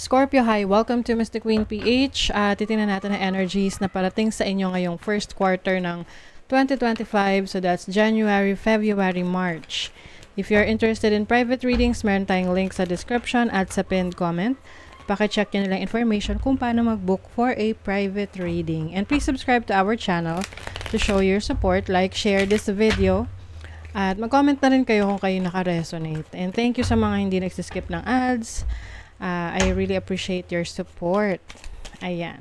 Scorpio, hi! Welcome to Mystic Queen PH. Titingnan natin ang energies na parating sa inyo ngayong first quarter ng 2025. So that's January, February, March. If you're interested in private readings, meron tayong link sa description at sa pinned comment. Pakicheck nyo nilang information kung paano mag-book for a private reading. And please subscribe to our channel to show your support. Like, share this video. At mag-comment na rin kayo kung kayo naka-resonate. And thank you sa mga hindi nagsiskip ng ads. I really appreciate your support. Ayan.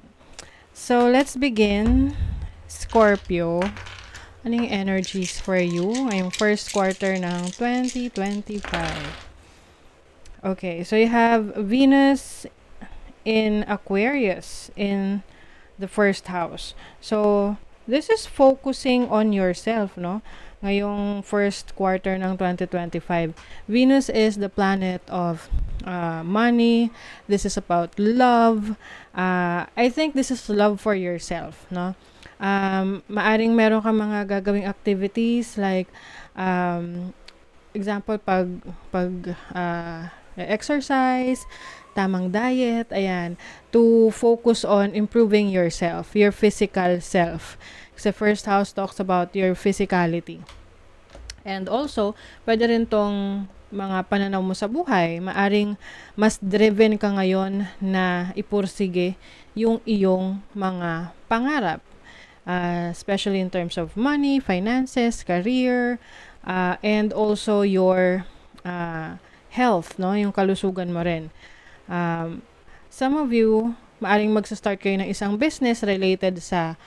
So, let's begin. Scorpio. Ano yung energies for you ngayong first quarter ng 2025? Okay. So, you have Venus in Aquarius in the first house. So, this is focusing on yourself, no? Ngayong first quarter ng 2025. Venus is the planet of money. This is about love. I think this is love for yourself, no? Maaring meron ka mga gagawing activities like example exercise, tamang diet, ayan, to focus on improving yourself, your physical self. Kasi first house talks about your physicality. And also, pwede rin tong mga pananaw mo sa buhay. Maaring mas driven ka ngayon na ipursige yung iyong mga pangarap. Especially in terms of money, finances, career, and also your health, no? Yung kalusugan mo rin. Some of you, maaring magsa-start kayo ng isang business related sa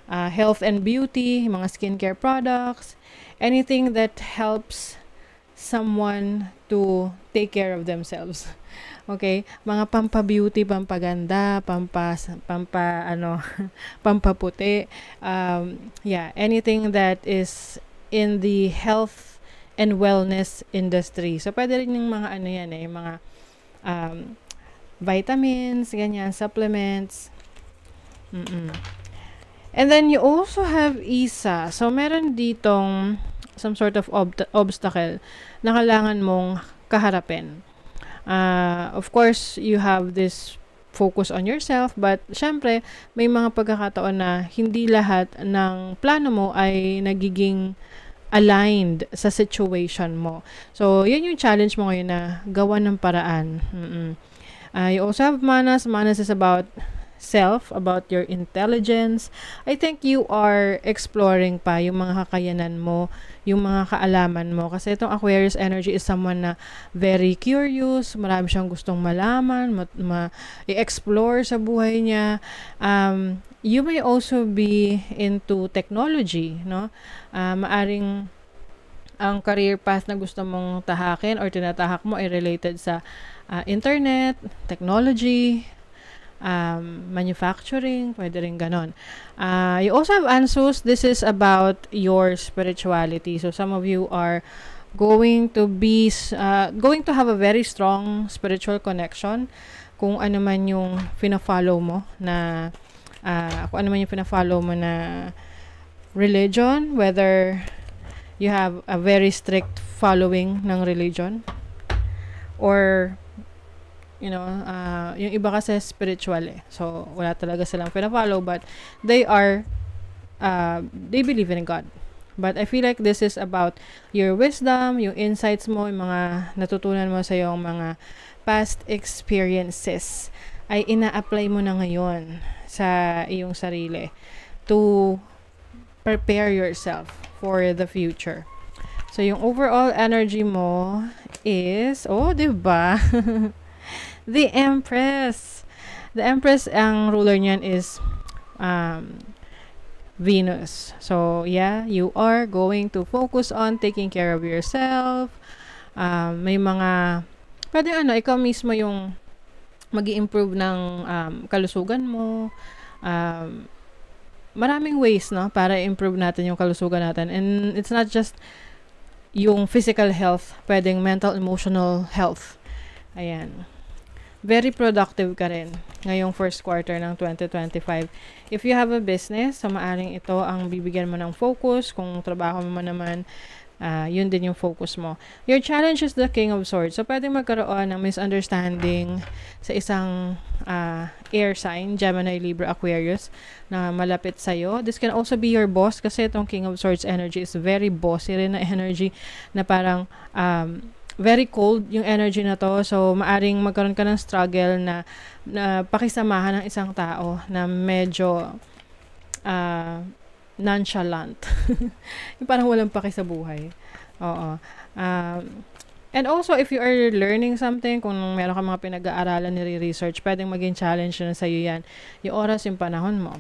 health and beauty, mga skincare products, anything that helps someone to take care of themselves. Okay? Mga pampa-beauty, pampaganda, pampaputi. Yeah, anything that is in the health and wellness industry. So, pwede rin yung mga mga vitamins, ganyan, supplements. And then you also have Isa. So, meron ditong some sort of obstacle na kailangan mong kaharapin. Of course, you have this focus on yourself, but syempre, may mga pagkakataon na hindi lahat ng plano mo ay nagiging aligned sa situation mo. So, yun yung challenge mo ngayon na gawa ng paraan. You also have Manas. Manas is about self, about your intelligence. I think you are exploring pa yung mga kakayanan mo, yung mga kaalaman mo. Kasi itong Aquarius energy is someone na very curious, marami siyang gustong malaman, i-explore sa buhay niya. You may also be into technology, no? Maaring ang career path na gusto mong tahakin or tinatahak mo ay related sa internet, technology, manufacturing, pwede rin ganon. You also have Ansus. This is about your spirituality. So some of you are going to have a very strong spiritual connection. Kung ano man yung pina-follow mo na religion, whether you have a very strict following ng religion or yung iba kasi spiritual eh. So, wala talaga silang pina-follow, but they believe in God. But I feel like this is about your wisdom, yung insights mo, yung mga natutunan mo sa yung mga past experiences ay ina-apply mo na ngayon sa iyong sarili to prepare yourself for the future. So, yung overall energy mo is, diba? The Empress. The Empress, ang ruler niyan is Venus. So, yeah, you are going to focus on taking care of yourself. May mga, pwede ikaw mismo yung mag-i-improve ng kalusugan mo. Maraming ways, no, para improve natin yung kalusugan natin. And it's not just yung physical health, pwedeng mental, emotional health. Ayan. Very productive ka rin ngayong first quarter ng 2025. If you have a business, so maaring ito ang bibigyan mo ng focus. Kung trabaho mo naman Yun din yung focus mo. Your challenge is the King of Swords. So, pwedeng magkaroon ng misunderstanding sa isang air sign, Gemini, Libra, Aquarius, na malapit sa'yo. This can also be your boss kasi itong King of Swords energy is very bossy rin na energy na parang very cold yung energy na to. So, maaring magkaroon ka ng struggle na pakisamahan ng isang tao na medyo nonchalant. Yung parang walang paki sa buhay. Oo. And also, if you are learning something, kung meron ka mga pinag-aaralan, nire-research, pwedeng maging challenge na sa'yo yan. Yung oras, yung panahon mo.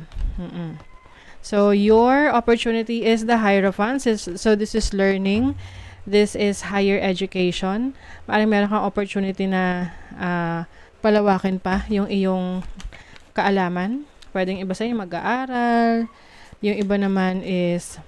So, your opportunity is the Hierophant. So, this is learning. This is higher education. Parang meron kang opportunity na palawakin pa yung iyong kaalaman. Pwedeng iba sa'yo mag-aaral. Yung iba naman is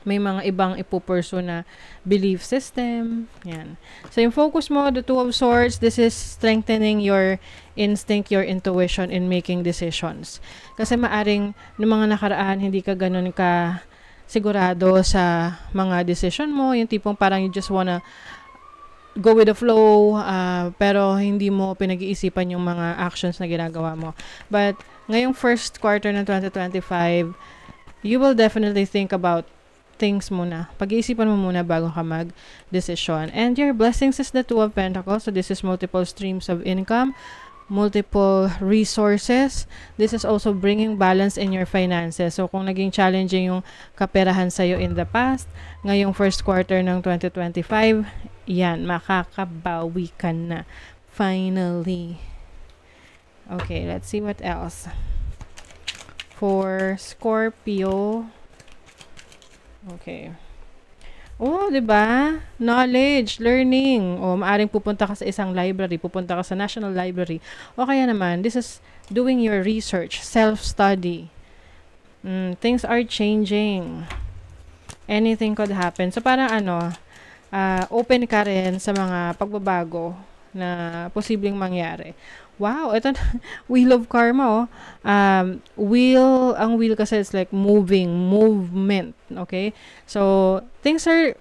may mga ibang ipupurso na belief system. Yan. So, yung focus mo, the Two of Swords, this is strengthening your instinct, your intuition in making decisions. Kasi maaring ng mga nakaraan, hindi ka ganun ka sigurado sa mga decision mo. Yung tipong parang you just wanna go with the flow, pero hindi mo pinag-iisipan yung mga actions na ginagawa mo. But, ngayong first quarter ng 2025, you will definitely think about things muna. Pag-iisipan mo muna bago ka mag-decision. And your blessings is the Two of Pentacles. So, this is multiple streams of income, multiple resources. This is also bringing balance in your finances. So, kung naging challenging yung kaperahan sa'yo in the past, ngayong first quarter ng 2025, yan, makakabawi ka na. Finally. Okay, let's see what else. For Scorpio. Okay. Oh, 'di ba? Knowledge, learning. O maaring pupunta ka sa isang library, pupunta ka sa National Library. O kaya naman, this is doing your research, self-study. Things are changing. Anything could happen. So parang open ka rin sa mga pagbabago na posibleng mangyari. Wow, ito Wheel of Karma, oh. Ang wheel kasi is like movement, okay? So, things are,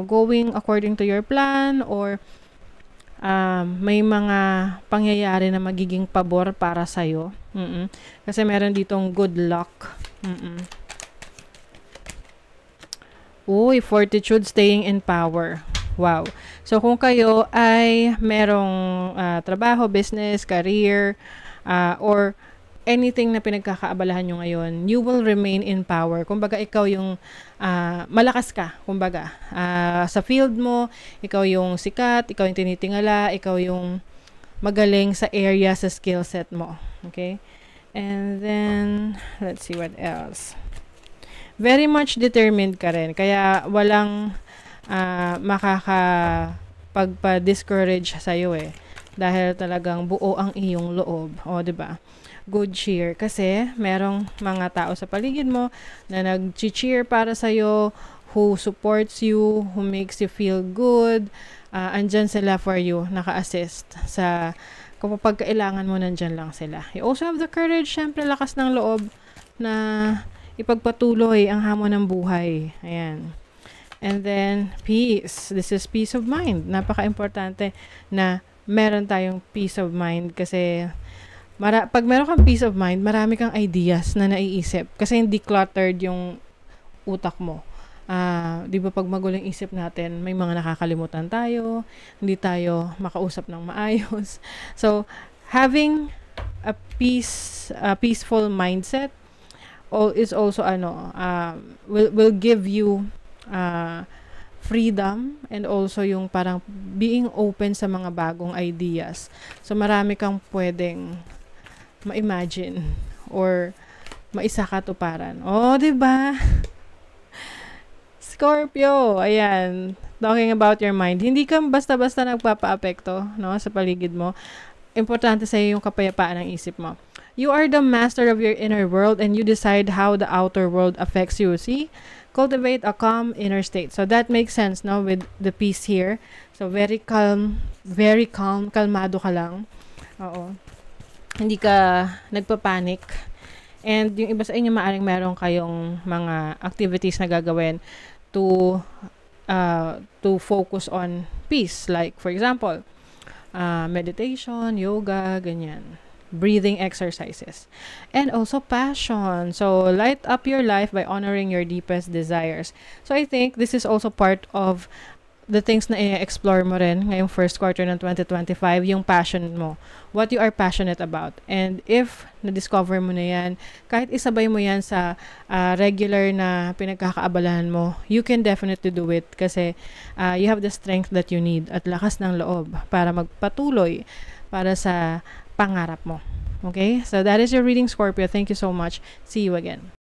going according to your plan or may mga pangyayari na magiging pabor para sa'yo. Kasi meron ditong good luck. Uy, Fortitude, staying in power. Wow. So, kung kayo ay merong trabaho, business, career, or anything na pinagkakaabalahan nyo ngayon, you will remain in power. Kumbaga, ikaw yung malakas ka. Kumbaga, sa field mo, ikaw yung sikat, ikaw yung tinitingala, ikaw yung magaling sa area, sa skill set mo. Okay? And then, let's see what else. Very much determined ka rin. Kaya, walang makakapagpa-discourage sa'yo dahil talagang buo ang iyong loob. O, diba? Good cheer. Kasi, merong mga tao sa paligid mo na nag-cheer para sa'yo, who supports you, who makes you feel good. Andyan sila for you, naka-assist sa kung pagkailangan mo, nandyan lang sila. You also have the courage, syempre, lakas ng loob na ipagpatuloy ang hamon ng buhay. Ayan. And then, peace. This is peace of mind. Napaka-importante na meron tayong peace of mind kasi pag meron kang peace of mind, marami kang ideas na naiisip kasi hindi cluttered yung utak mo. Di ba pag magulong isip natin, may mga nakakalimutan tayo, hindi tayo makausap ng maayos. So, having a peaceful mindset is also will give you freedom and also yung parang being open sa mga bagong ideas. So, marami kang pwedeng ma-imagine or maisakatuparan. Oh, diba? Scorpio, ayan. Talking about your mind. Hindi ka basta-basta nagpapa-apekto, no, sa paligid mo. Importante sa'yo yung kapayapaan ng isip mo. You are the master of your inner world and you decide how the outer world affects you. See? Cultivate a calm inner state. So that makes sense, no, with the peace here. So very calm, kalmado ka lang. Oo. Hindi ka nagpapanik. And yung iba sa inyo, maaring meron kayong mga activities na gagawin to to focus on peace. Like, for example, meditation, yoga, ganyan. Breathing exercises. And also passion. So, light up your life by honoring your deepest desires. So, I think this is also part of the things na i-explore mo rin ngayong first quarter ng 2025, yung passion mo. What you are passionate about. And if na-discover mo na yan, kahit isabay mo yan sa regular na pinagkakaabalahan mo, you can definitely do it kasi you have the strength that you need at lakas ng loob para magpatuloy para sa pangarap mo. Okay? So that is your reading, Scorpio. Thank you so much. See you again.